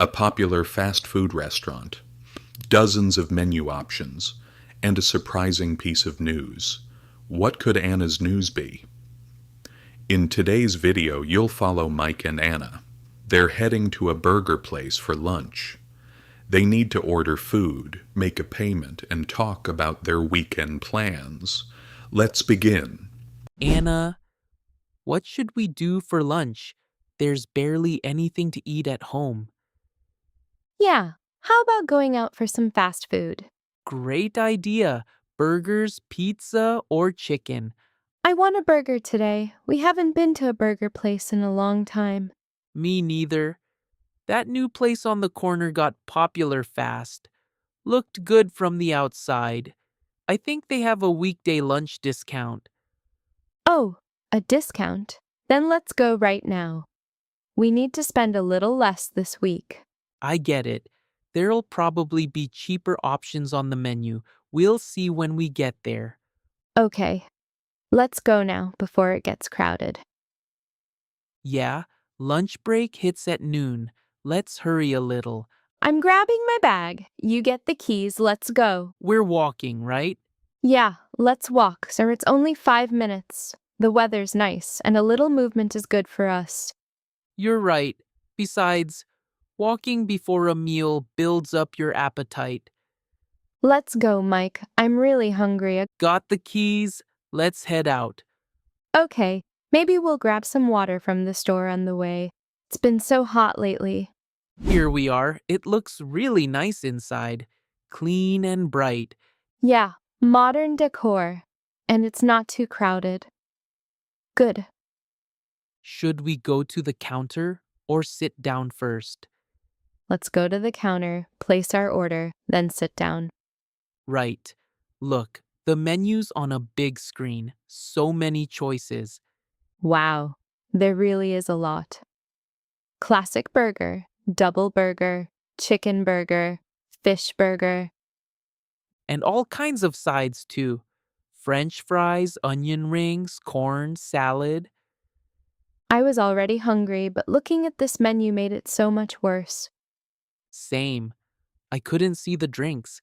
a popular fast food restaurant, dozens of menu options, and a surprising piece of news. What could Anna's news be? In today's video, you'll follow Mike and Anna. They're heading to a burger place for lunch. They need to order food, make a payment, and talk about their weekend plans. Let's begin. Anna, what should we do for lunch? There's barely anything to eat at home. Yeah, how about going out for some fast food? Great idea. Burgers, pizza, or chicken. I want a burger today. We haven't been to a burger place in a long time. Me neither. That new place on the corner got popular fast. Looked good from the outside. I think they have a weekday lunch discount. Oh, a discount? Then let's go right now. We need to spend a little less this week. I get it. There'll probably be cheaper options on the menu. We'll see when we get there. Okay, let's go now before it gets crowded. Yeah, lunch break hits at noon. Let's hurry a little. I'm grabbing my bag. You get the keys. Let's go. We're walking, right? Yeah, let's walk, sir. It's only 5 minutes. The weather's nice, and a little movement is good for us. You're right. Besides, walking before a meal builds up your appetite. Let's go, Mike. I'm really hungry. Got the keys? Let's head out. Okay, maybe we'll grab some water from the store on the way. It's been so hot lately. Here we are. It looks really nice inside. Clean and bright. Yeah, modern decor. And it's not too crowded. Good. Should we go to the counter or sit down first? Let's go to the counter, place our order, then sit down. Right. Look, the menu's on a big screen. So many choices. Wow, there really is a lot. Classic burger, double burger, chicken burger, fish burger. And all kinds of sides too. French fries, onion rings, corn, salad. I was already hungry, but looking at this menu made it so much worse. Same. I couldn't see the drinks.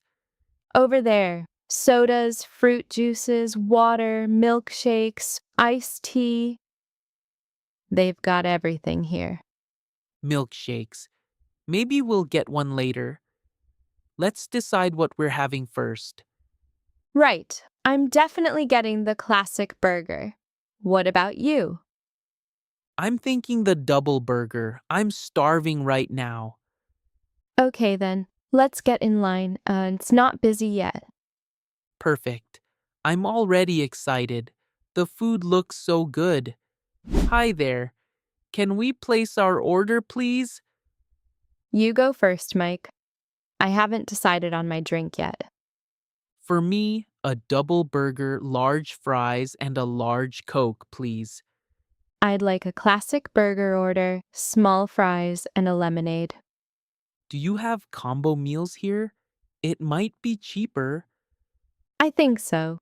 Over there, sodas, fruit juices, water, milkshakes, iced tea. They've got everything here. Milkshakes. Maybe we'll get one later. Let's decide what we're having first. Right, I'm definitely getting the classic burger. What about you? I'm thinking the double burger. I'm starving right now. Okay then, let's get in line. It's not busy yet. Perfect. I'm already excited. The food looks so good. Hi there. Can we place our order, please? You go first, Mike. I haven't decided on my drink yet. For me, a double burger, large fries, and a large Coke, please. I'd like a classic burger order, small fries, and a lemonade. Do you have combo meals here? It might be cheaper. I think so.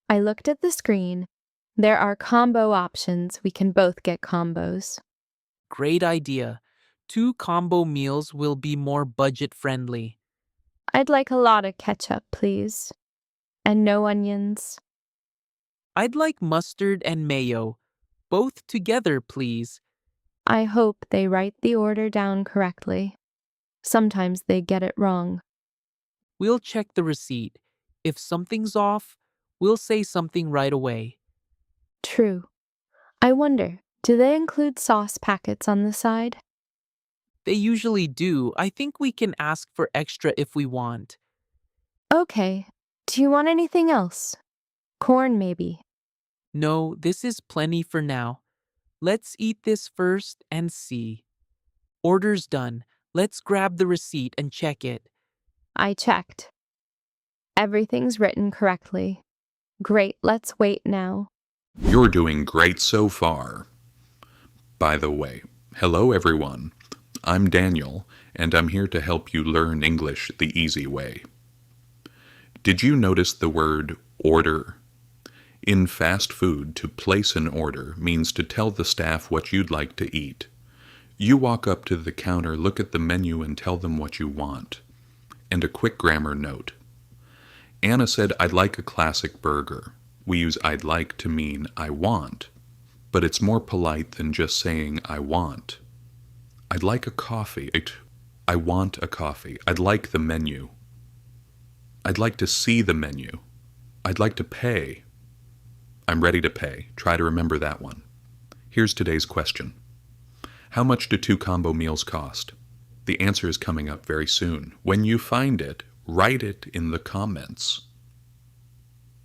I looked at the screen. There are combo options. We can both get combos. Great idea. 2 combo meals will be more budget-friendly. I'd like a lot of ketchup, please. And no onions. I'd like mustard and mayo. Both together, please. I hope they write the order down correctly. Sometimes they get it wrong. We'll check the receipt. If something's off, we'll say something right away. True. I wonder, do they include sauce packets on the side? They usually do. I think we can ask for extra if we want. Okay. Do you want anything else? Corn, maybe. No, this is plenty for now. Let's eat this first and see. Order's done. Let's grab the receipt and check it. I checked. Everything's written correctly. Great, let's wait now. You're doing great so far. By the way, hello everyone. I'm Daniel, and I'm here to help you learn English the easy way. Did you notice the word order? In fast food, to place an order means to tell the staff what you'd like to eat. You walk up to the counter, look at the menu, and tell them what you want. And a quick grammar note. Anna said, "I'd like a classic burger." We use "I'd like" to mean "I want," but it's more polite than just saying "I want." I'd like a coffee. I want a coffee. I'd like the menu. I'd like to see the menu. I'd like to pay. I'm ready to pay. Try to remember that one. Here's today's question. How much do 2 combo meals cost? The answer is coming up very soon. When you find it, write it in the comments.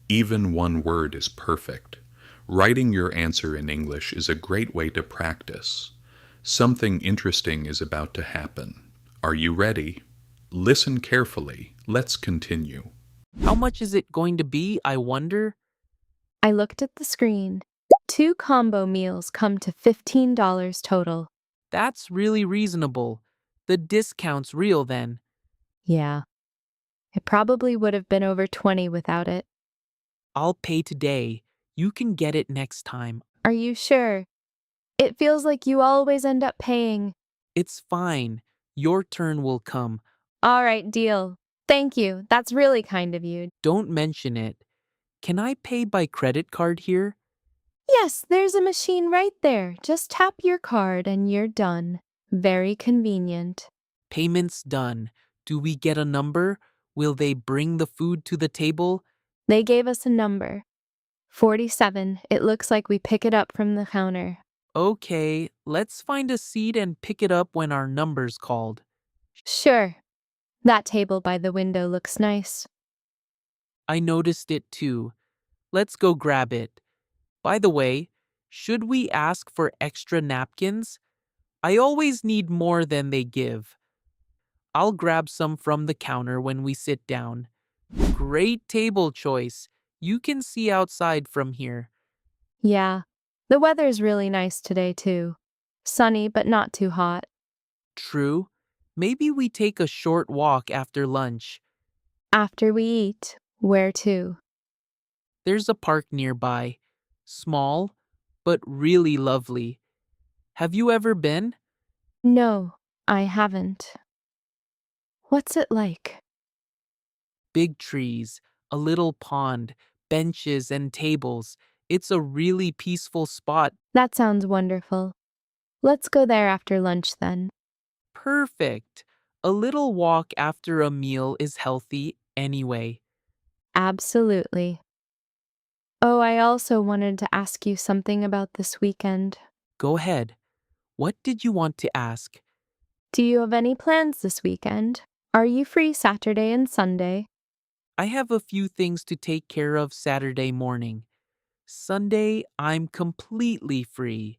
Even one word is perfect. Writing your answer in English is a great way to practice. Something interesting is about to happen. Are you ready? Listen carefully. Let's continue. How much is it going to be, I wonder? I looked at the screen. 2 combo meals come to $15 total. That's really reasonable. The discount's real then. Yeah. It probably would have been over 20 without it. I'll pay today. You can get it next time. Are you sure? It feels like you always end up paying. It's fine. Your turn will come. All right, deal. Thank you. That's really kind of you. Don't mention it. Can I pay by credit card here? Yes, there's a machine right there. Just tap your card and you're done. Very convenient. Payment's done. Do we get a number? Will they bring the food to the table? They gave us a number. 47. It looks like we pick it up from the counter. Okay, let's find a seat and pick it up when our number's called. Sure. That table by the window looks nice. I noticed it too. Let's go grab it. By the way, should we ask for extra napkins? I always need more than they give. I'll grab some from the counter when we sit down. Great table choice. You can see outside from here. Yeah. The weather's really nice today, too. Sunny, but not too hot. True. Maybe we take a short walk after lunch. After we eat, where to? There's a park nearby. Small, but really lovely. Have you ever been? No, I haven't. What's it like? Big trees, a little pond, benches and tables. It's a really peaceful spot. That sounds wonderful. Let's go there after lunch then. Perfect. A little walk after a meal is healthy anyway. Absolutely. Oh, I also wanted to ask you something about this weekend. Go ahead. What did you want to ask? Do you have any plans this weekend? Are you free Saturday and Sunday? I have a few things to take care of Saturday morning. Sunday, I'm completely free.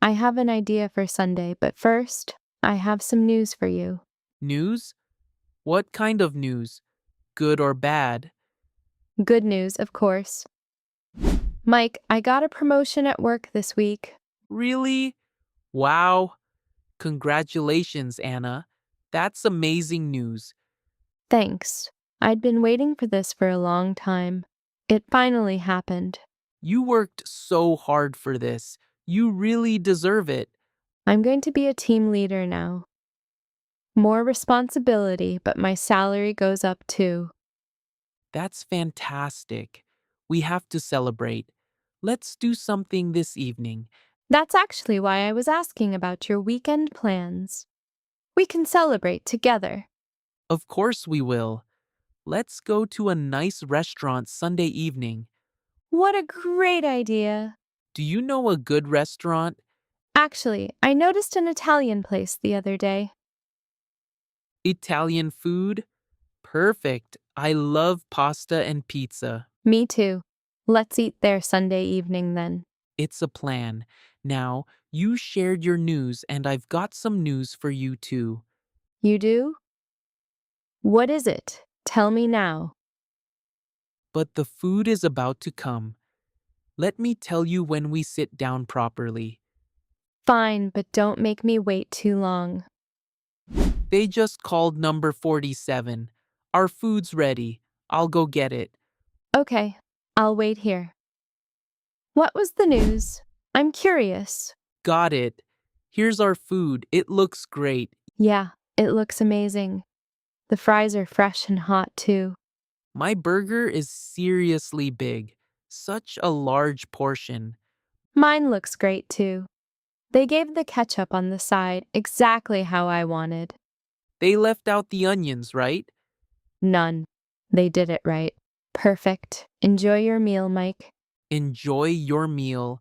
I have an idea for Sunday, but first, I have some news for you. News? What kind of news? Good or bad? Good news, of course. Mike, I got a promotion at work this week. Really? Wow. Congratulations, Anna. That's amazing news. Thanks. I'd been waiting for this for a long time. It finally happened. You worked so hard for this. You really deserve it. I'm going to be a team leader now. More responsibility, but my salary goes up too. That's fantastic. We have to celebrate. Let's do something this evening. That's actually why I was asking about your weekend plans. We can celebrate together. Of course we will. Let's go to a nice restaurant Sunday evening. What a great idea! Do you know a good restaurant? Actually, I noticed an Italian place the other day. Italian food? Perfect. I love pasta and pizza. Me too. Let's eat there Sunday evening then. It's a plan. Now, you shared your news, and I've got some news for you too. You do? What is it? Tell me now. But the food is about to come. Let me tell you when we sit down properly. Fine, but don't make me wait too long. They just called number 47. Our food's ready. I'll go get it. Okay, I'll wait here. What was the news? I'm curious. Got it. Here's our food. It looks great. Yeah, it looks amazing. The fries are fresh and hot too. My burger is seriously big. Such a large portion. Mine looks great too. They gave the ketchup on the side exactly how I wanted. They left out the onions, right? None. They did it right. Perfect. Enjoy your meal, Mike. Enjoy your meal.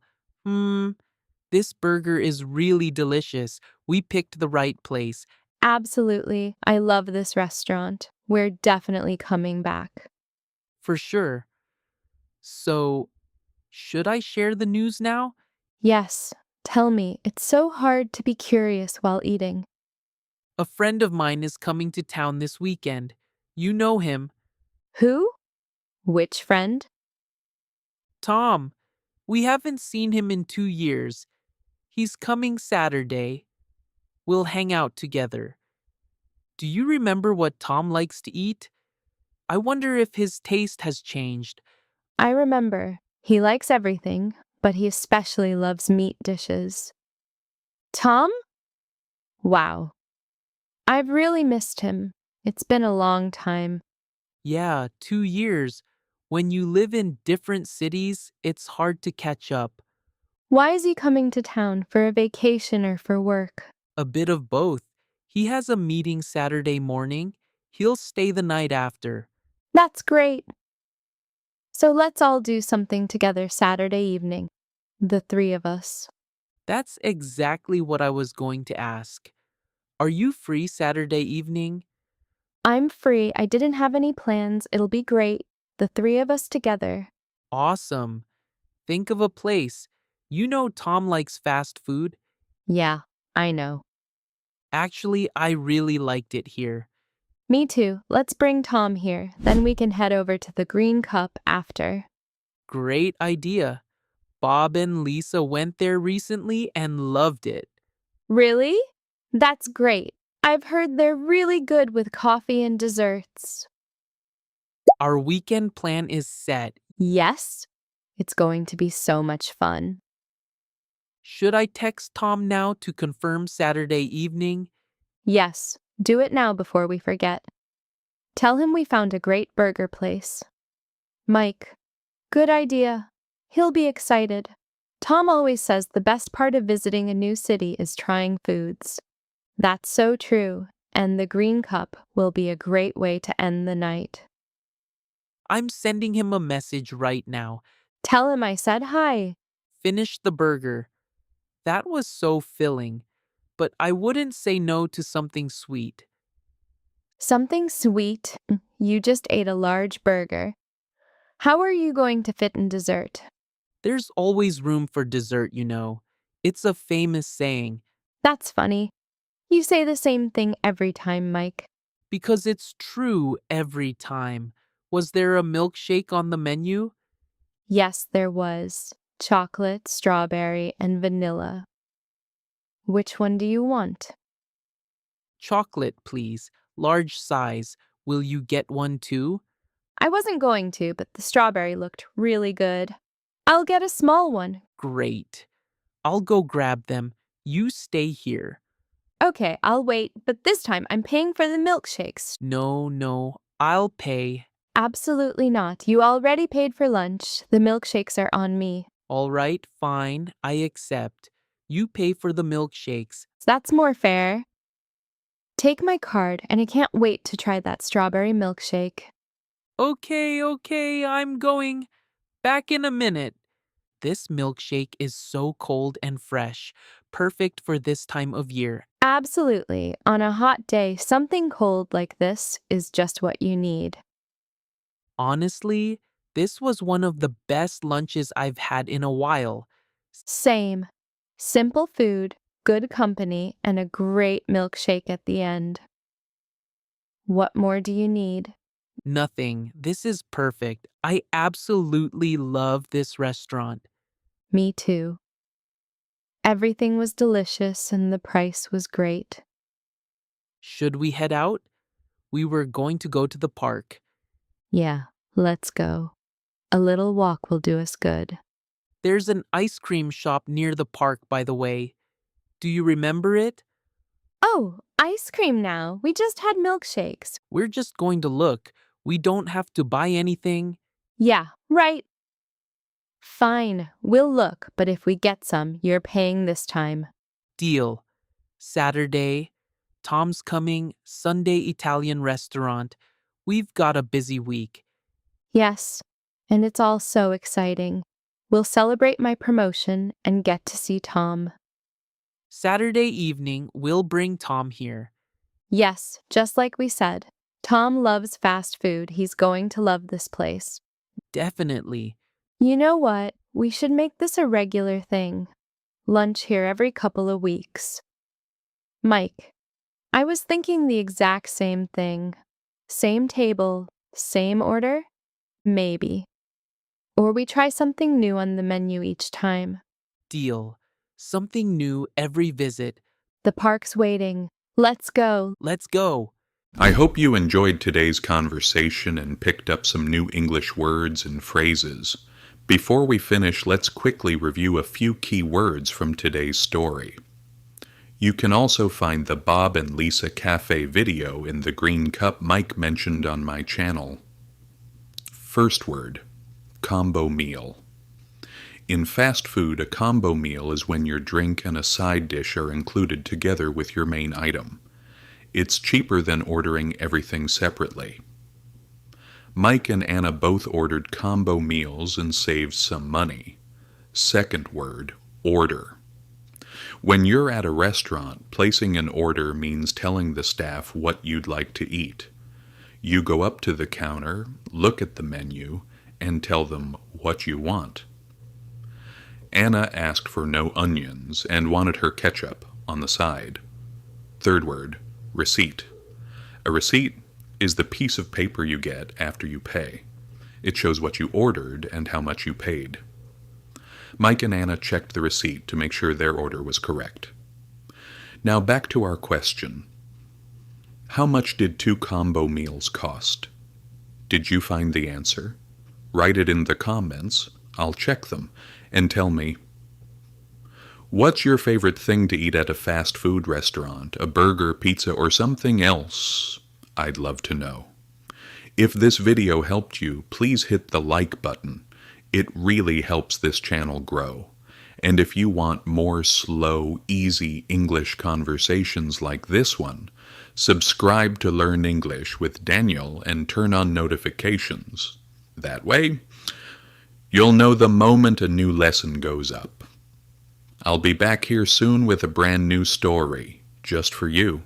This burger is really delicious. We picked the right place. Absolutely. I love this restaurant. We're definitely coming back. For sure. So, should I share the news now? Yes. Tell me, it's so hard to be curious while eating. A friend of mine is coming to town this weekend. You know him. Who? Which friend? Tom. We haven't seen him in 2 years. He's coming Saturday. We'll hang out together. Do you remember what Tom likes to eat? I wonder if his taste has changed. I remember. He likes everything, but he especially loves meat dishes. Tom? Wow. I've really missed him. It's been a long time. Yeah, 2 years. When you live in different cities, it's hard to catch up. Why is he coming to town? For a vacation or for work? A bit of both. He has a meeting Saturday morning. He'll stay the night after. That's great. So let's all do something together Saturday evening. The three of us. That's exactly what I was going to ask. Are you free Saturday evening? I'm free. I didn't have any plans. It'll be great. The three of us together. Awesome. Think of a place. You know Tom likes fast food. Yeah, I know. Actually, I really liked it here. Me too. Let's bring Tom here. Then we can head over to the Green Cup after. Great idea. Bob and Lisa went there recently and loved it. Really? That's great. I've heard they're really good with coffee and desserts. Our weekend plan is set. Yes? It's going to be so much fun. Should I text Tom now to confirm Saturday evening? Yes, do it now before we forget. Tell him we found a great burger place. Mike, good idea. He'll be excited. Tom always says the best part of visiting a new city is trying foods. That's so true, and the Green Cup will be a great way to end the night. I'm sending him a message right now. Tell him I said hi. Finish the burger. That was so filling, but I wouldn't say no to something sweet. Something sweet. You just ate a large burger. How are you going to fit in dessert? There's always room for dessert, you know. It's a famous saying. That's funny. You say the same thing every time, Mike. Because it's true every time. Was there a milkshake on the menu? Yes, there was. Chocolate, strawberry, and vanilla. Which one do you want? Chocolate, please. Large size. Will you get one too? I wasn't going to, but the strawberry looked really good. I'll get a small one. Great. I'll go grab them. You stay here. Okay, I'll wait, but this time I'm paying for the milkshakes. No, I'll pay. Absolutely not. You already paid for lunch. The milkshakes are on me. All right, fine. I accept. You pay for the milkshakes. That's more fair. Take my card, and I can't wait to try that strawberry milkshake. Okay, I'm going. Back in a minute. This milkshake is so cold and fresh, perfect for this time of year. Absolutely. On a hot day, something cold like this is just what you need. Honestly, this was one of the best lunches I've had in a while. Same. Simple food, good company, and a great milkshake at the end. What more do you need? Nothing. This is perfect. I absolutely love this restaurant. Me too. Everything was delicious and the price was great. Should we head out? We were going to go to the park. Yeah, let's go. A little walk will do us good. There's an ice cream shop near the park, by the way. Do you remember it? Oh, ice cream now. We just had milkshakes. We're just going to look. We don't have to buy anything. Yeah, right. Fine, we'll look, but if we get some, you're paying this time. Deal. Saturday, Tom's coming, Sunday Italian restaurant. We've got a busy week. Yes, and it's all so exciting. We'll celebrate my promotion and get to see Tom. Saturday evening, we'll bring Tom here. Yes, just like we said. Tom loves fast food. He's going to love this place. Definitely. You know what? We should make this a regular thing. Lunch here every couple of weeks. Mike, I was thinking the exact same thing. Same table, same order? Maybe. Or we try something new on the menu each time. Deal. Something new every visit. The park's waiting. Let's go. Let's go. I hope you enjoyed today's conversation and picked up some new English words and phrases. Before we finish, let's quickly review a few key words from today's story. You can also find the Bob and Lisa Cafe video in the green cup Mike mentioned on my channel. First word, combo meal. In fast food, a combo meal is when your drink and a side dish are included together with your main item. It's cheaper than ordering everything separately. Mike and Anna both ordered combo meals and saved some money. Second word, order. When you're at a restaurant, placing an order means telling the staff what you'd like to eat. You go up to the counter, look at the menu, and tell them what you want. Anna asked for no onions and wanted her ketchup on the side. Third word, receipt. A receipt is the piece of paper you get after you pay. It shows what you ordered and how much you paid. Mike and Anna checked the receipt to make sure their order was correct. Now back to our question. How much did 2 combo meals cost? Did you find the answer? Write it in the comments. I'll check them. And tell me, what's your favorite thing to eat at a fast food restaurant? A burger, pizza, or something else? I'd love to know. If this video helped you, please hit the like button. It really helps this channel grow. And if you want more slow, easy English conversations like this one, subscribe to Learn English with Daniel and turn on notifications. That way, you'll know the moment a new lesson goes up. I'll be back here soon with a brand new story, just for you.